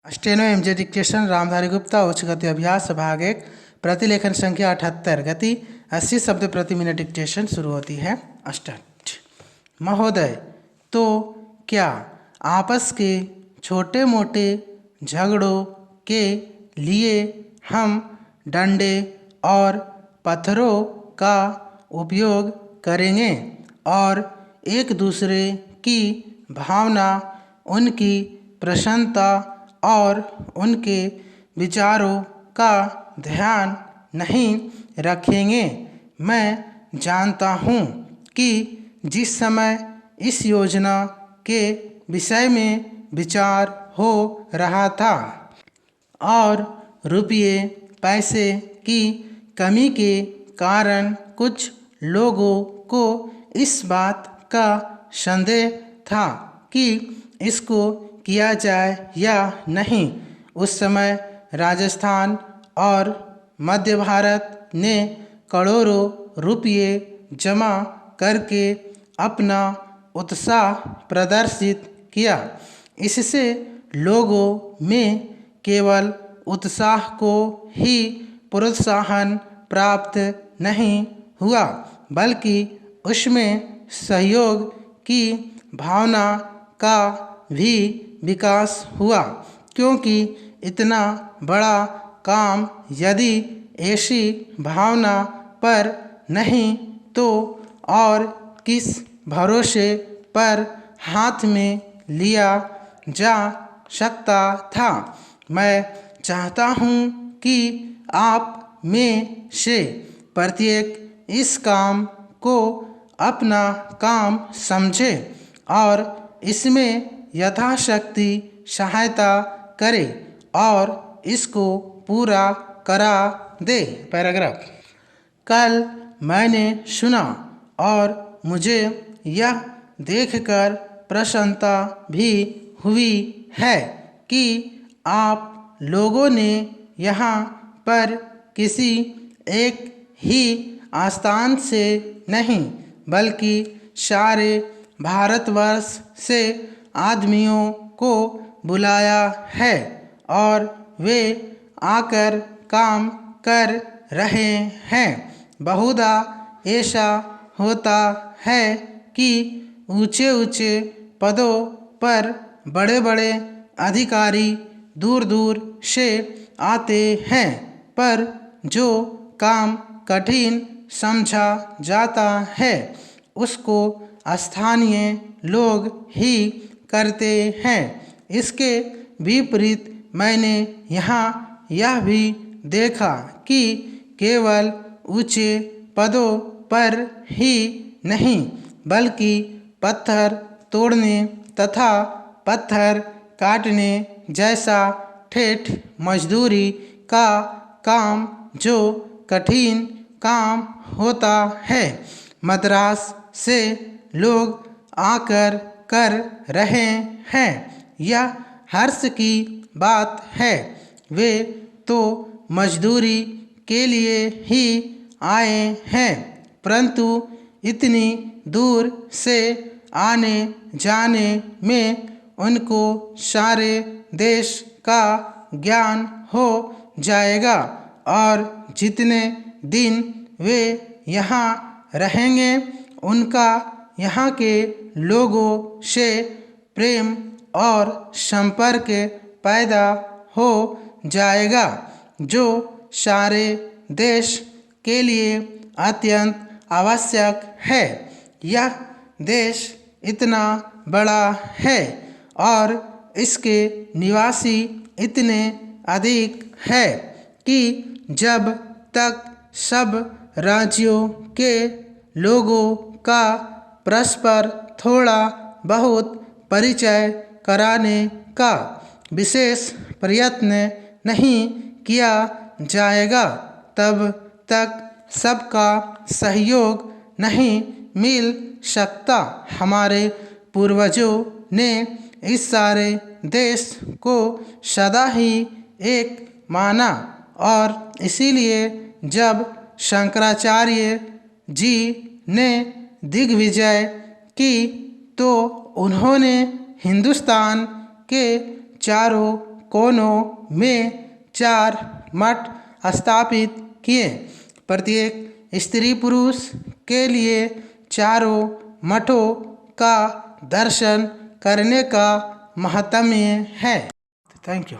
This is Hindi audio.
Steno MJ dictation Ramdhari Gupta उच्च गति अभ्यास भाग 1 प्रतिलेखन संख्या 78 गति 80 शब्द प्रति मिनट डिक्टेशन शुरू होती है। स्टार्ट। महोदय, तो क्या आपस के छोटे मोटे झगड़ों के लिए हम डंडे और पत्थरों का उपयोग करेंगे और एक दूसरे की भावना, उनकी प्रसन्नता और उनके विचारों का ध्यान नहीं रखेंगे? मैं जानता हूँ कि जिस समय इस योजना के विषय में विचार हो रहा था और रुपये पैसे की कमी के कारण कुछ लोगों को इस बात का संदेह था कि इसको किया जाए या नहीं, उस समय राजस्थान और मध्य भारत ने करोड़ों रुपये जमा करके अपना उत्साह प्रदर्शित किया। इससे लोगों में केवल उत्साह को ही प्रोत्साहन प्राप्त नहीं हुआ, बल्कि उसमें सहयोग की भावना का भी विकास हुआ, क्योंकि इतना बड़ा काम यदि ऐसी भावना पर नहीं तो और किस भरोसे पर हाथ में लिया जा सकता था। मैं चाहता हूँ कि आप में से प्रत्येक इस काम को अपना काम समझे और इसमें यथाशक्ति सहायता करे और इसको पूरा करा दे। पैराग्राफ। कल मैंने सुना और मुझे यह देखकर प्रसन्नता भी हुई है कि आप लोगों ने यहाँ पर किसी एक ही स्थान से नहीं बल्कि सारे भारतवर्ष से आदमियों को बुलाया है और वे आकर काम कर रहे हैं। बहुधा ऐसा होता है कि ऊंचे ऊंचे पदों पर बड़े बड़े अधिकारी दूर दूर से आते हैं, पर जो काम कठिन समझा जाता है उसको स्थानीय लोग ही करते हैं। इसके विपरीत मैंने यहाँ यह भी देखा कि केवल ऊंचे पदों पर ही नहीं बल्कि पत्थर तोड़ने तथा पत्थर काटने जैसा ठेठ मजदूरी का काम, जो कठिन काम होता है, मद्रास से लोग आकर कर रहे हैं। यह हर्ष की बात है। वे तो मजदूरी के लिए ही आए हैं, परंतु इतनी दूर से आने जाने में उनको सारे देश का ज्ञान हो जाएगा और जितने दिन वे यहाँ रहेंगे उनका यहाँ के लोगों से प्रेम और संपर्क पैदा हो जाएगा, जो सारे देश के लिए अत्यंत आवश्यक है। यह देश इतना बड़ा है और इसके निवासी इतने अधिक है कि जब तक सब राज्यों के लोगों का परस्पर थोड़ा बहुत परिचय कराने का विशेष प्रयत्न नहीं किया जाएगा, तब तक सबका सहयोग नहीं मिल सकता। हमारे पूर्वजों ने इस सारे देश को सदा ही एक माना और इसीलिए जब शंकराचार्य जी ने दिग्विजय की तो उन्होंने हिंदुस्तान के चारों कोनों में 4 मठ स्थापित किए। प्रत्येक स्त्री पुरुष के लिए चारों मठों का दर्शन करने का महात्म्य है। Thank you.